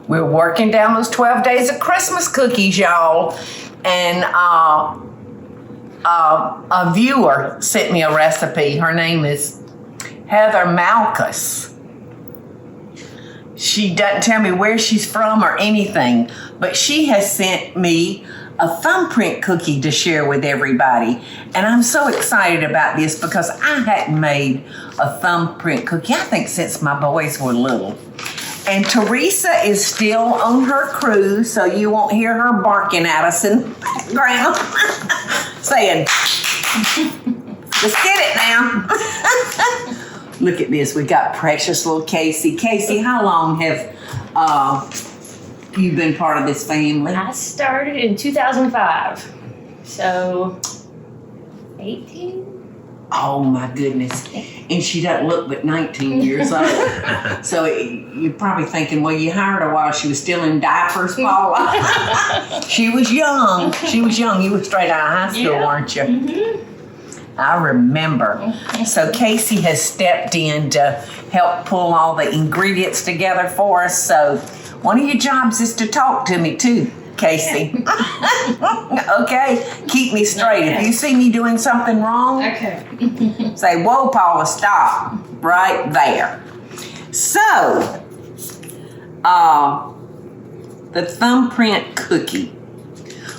We're working down those 12 days of Christmas cookies, y'all. And a viewer sent me a recipe. Her name is Heather Malkus. She doesn't tell me where she's from or anything, but she has sent me a thumbprint cookie to share with everybody. And I'm so excited about this because I hadn't made a thumbprint cookie, I think, since my boys were little. And Teresa is still on her cruise, so you won't hear her barking at us in the background, saying, let's get it now. Look at this. We got precious little Casey. Casey, how long have you been part of this family? I started in 2005, so 18. Oh my goodness. And she doesn't look but 19 years old. So you're probably thinking, well, you hired her while she was still in diapers, Paula. She was young. She was young. You were straight out of high school, weren't you? Mm-hmm. I remember. So Casey has stepped in to help pull all the ingredients together for us. So one of your jobs is to talk to me too, Casey. Okay? Keep me straight. If you see me doing something wrong, say, whoa, Paula, stop. Right there. So, the thumbprint cookie.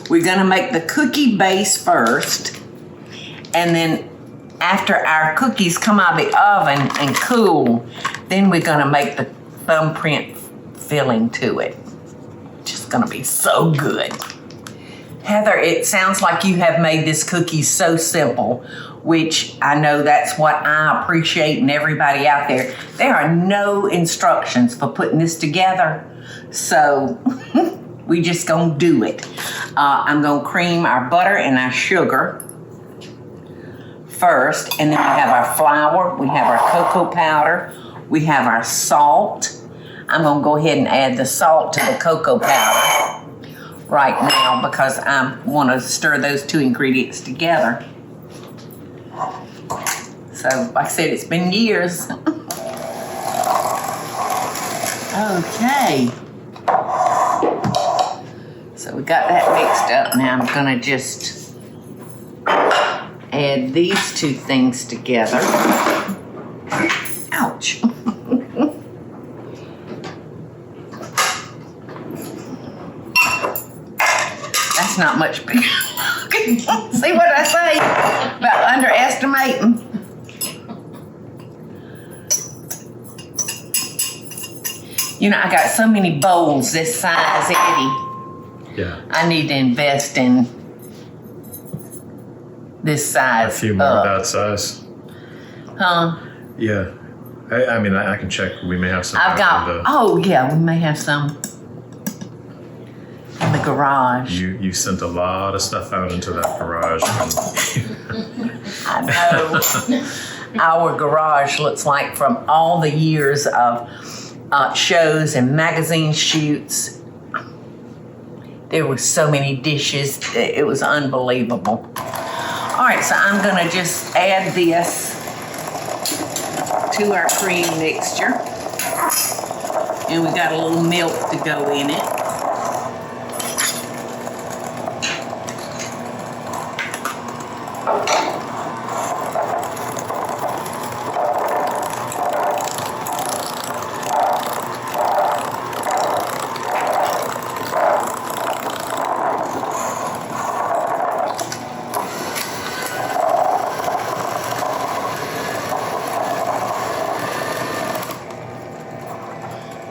We're going to make the cookie base first. And then after our cookies come out of the oven and cool, then we're going to make the thumbprint filling to it. Just going to be so good. Heather, it sounds like you have made this cookie so simple, which I know that's what I appreciate in everybody out there. There are no instructions for putting this together, so we just going to do it. I'm going to cream our butter and our sugar first, and then we have our flour, we have our cocoa powder, we have our salt. I'm going to go ahead and add the salt to the cocoa powder right now because I want to stir those two ingredients together. So, like I said, it's been years. Okay. So we got that mixed up. Now I'm going to just add these two things together. Ouch. That's not much bigger. See what I say about underestimating? You know, I got so many bowls this size, Eddie. Yeah. I need to invest in this size. A few more of that size. Huh? Yeah. I mean, I can check. We may have some. I've got, oh yeah, we may have some in the garage. You sent a lot of stuff out into that garage. I know. Our garage looks like from all the years of shows and magazine shoots. There were so many dishes. It was unbelievable. All right, so I'm gonna just add this to our cream mixture. And we got a little milk to go in it.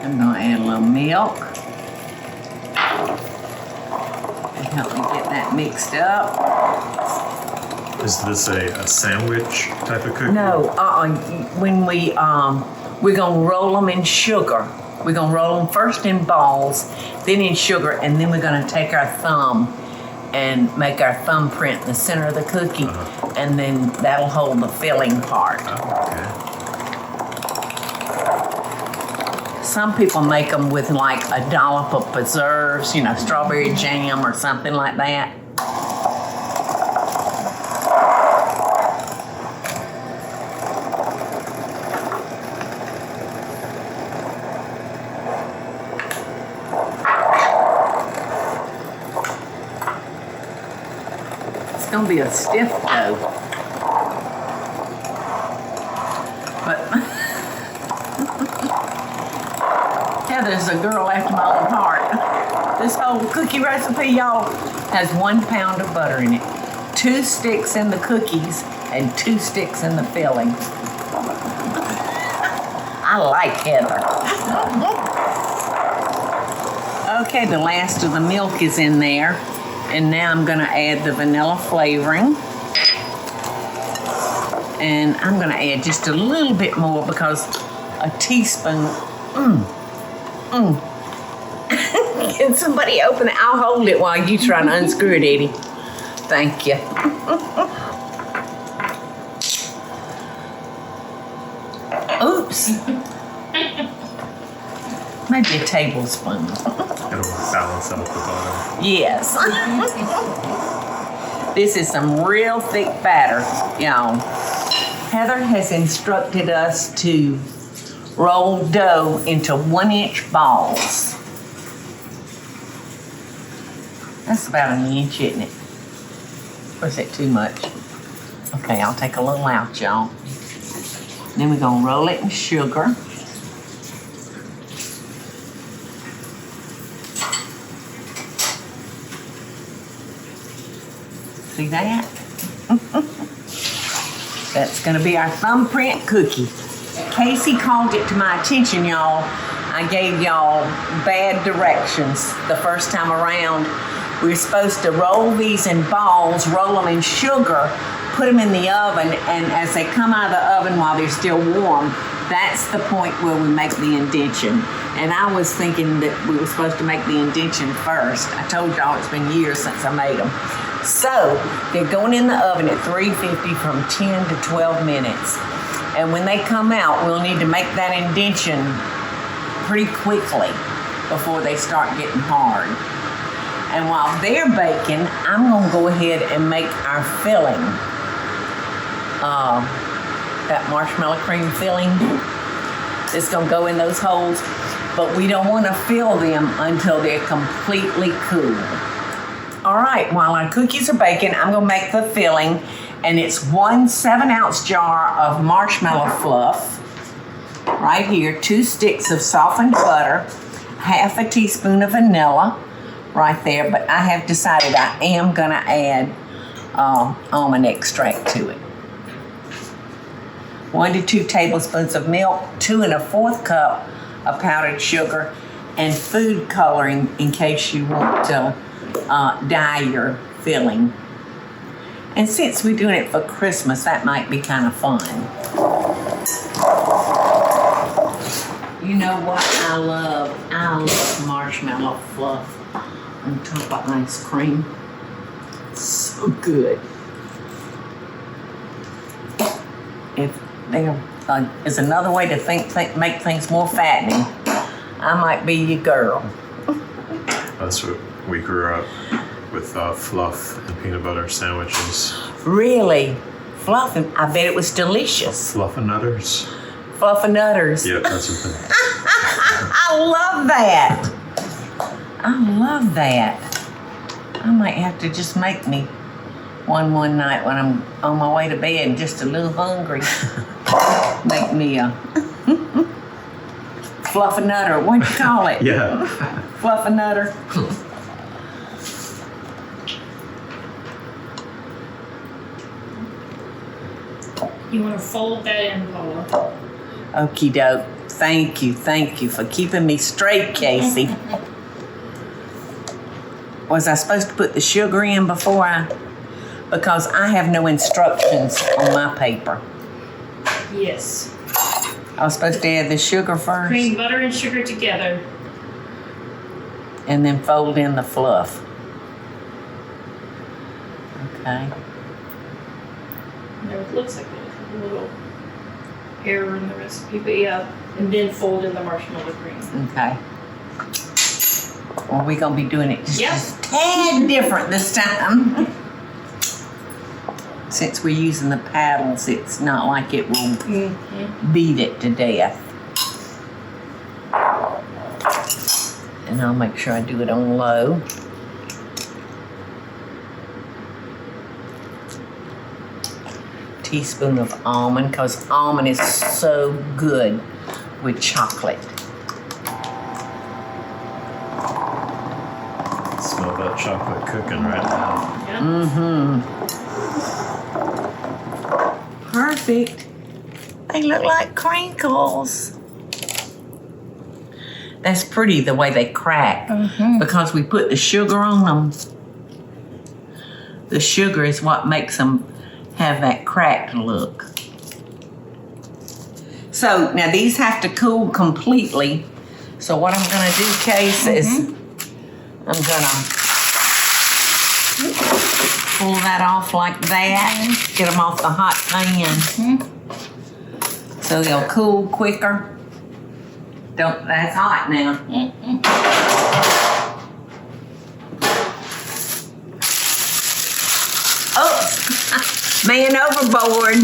I'm going to add a little milk to help me get that mixed up. Is this a sandwich type of cookie? No, when we're going to roll them in sugar. We're going to roll them first in balls, then in sugar, and then we're going to take our thumb and make our thumbprint in the center of the cookie, and then that'll hold the filling part. Oh, okay. Some people make them with like a dollop of preserves, you know, strawberry jam or something like that. gonna be a stiff dough. But Heather's a girl after my own heart. This whole cookie recipe, y'all, has 1 pound of butter in it. 2 sticks in the cookies and 2 sticks in the filling. I like Heather. Okay, the last of the milk is in there. And now I'm gonna add the vanilla flavoring. And I'm gonna add just a little bit more because a teaspoon. Can somebody open it? I'll hold it while you try to unscrew it, Eddie. Thank you. Oops. Maybe a tablespoon. It'll balance out the bottom. Yes. This is some real thick batter, y'all. Heather has instructed us to roll dough into 1-inch balls. That's about 1 inch, isn't it? Or is that too much? Okay, I'll take a little out, y'all. Then we're gonna roll it in sugar. See that? That's gonna be our thumbprint cookie. Casey called it to my attention, y'all. I gave y'all bad directions the first time around. We were supposed to roll these in balls, roll them in sugar, put them in the oven, and as they come out of the oven while they're still warm, that's the point where we make the indention. And I was thinking that we were supposed to make the indention first. I told y'all it's been years since I made them. So they're going in the oven at 350 from 10 to 12 minutes. And when they come out, we'll need to make that indention pretty quickly before they start getting hard. And while they're baking, I'm gonna go ahead and make our filling. That marshmallow cream filling is gonna go in those holes, but we don't wanna fill them until they're completely cool. All right, while our cookies are baking, I'm gonna make the filling, and it's 1 7-ounce jar of marshmallow fluff, right here, 2 sticks of softened butter, half a teaspoon of vanilla, right there, but I have decided I am gonna add almond extract to it. 1 to 2 tablespoons of milk, 2 1/4 cup of powdered sugar, and food coloring in case you want to dye your filling. And since we're doing it for Christmas, that might be kind of fun. You know what I love? I love marshmallow fluff on top of ice cream. It's so good. If there is another way to make things more fattening, I might be your girl. That's what we grew up with, fluff and peanut butter sandwiches. Really? Fluff, and I bet it was delicious. Fluffernutters. Fluffernutters. Yeah, that's what they I love that. I love that. I might have to just make me one night when I'm on my way to bed and just a little hungry. Make me a fluffernutter. What'd you call it? Yeah. Fluffernutter. You want to fold that in, Paula. Okie doke. Thank you for keeping me straight, Casey. Was I supposed to put the sugar in because I have no instructions on my paper. Yes. I was supposed to add the sugar first Cream butter and sugar together. and then fold in the fluff. Okay. There it looks like there's a little error in the recipe, but yeah, and then fold in the marshmallow cream. Okay. Well, we're going to be doing it just Yep. a tad different this time. Since we're using the paddles, it's not like it will beat it to death. And I'll make sure I do it on low. teaspoon of almond because almond is so good with chocolate. Smell that chocolate cooking right now. Yeah. Perfect. They look like crinkles. That's pretty the way they crack because we put the sugar on them. The sugar is what makes them have that cracked look. So now these have to cool completely. So what I'm gonna do, Case, is I'm gonna pull that off like that. Get them off the hot pan. So they'll cool quicker. That's hot now. Oh, man overboard.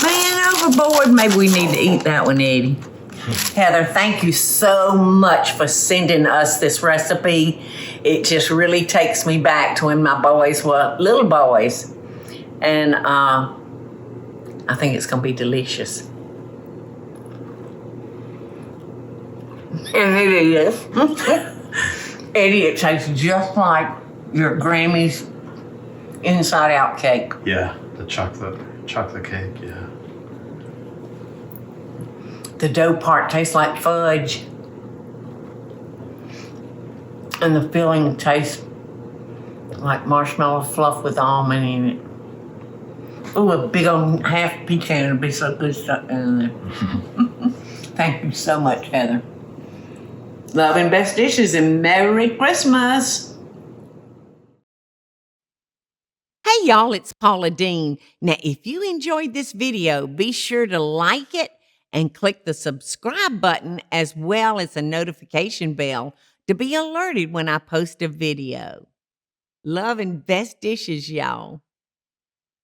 Man overboard. Maybe we need to eat that one, Eddie. Heather, thank you so much for sending us this recipe. It just really takes me back to when my boys were little boys. And I think it's going to be delicious. And it is. Eddie, it tastes just like your Grammy's inside out cake. Yeah, the chocolate cake, yeah. The dough part tastes like fudge. And the filling tastes like marshmallow fluff with almond in it. Oh, a big old half pecan would be so good stuck in there. Thank you so much, Heather. Love and best dishes and Merry Christmas. Hey y'all, it's Paula Deen. Now, if you enjoyed this video, be sure to like it and click the subscribe button as well as the notification bell to be alerted when I post a video. Love and best dishes, y'all.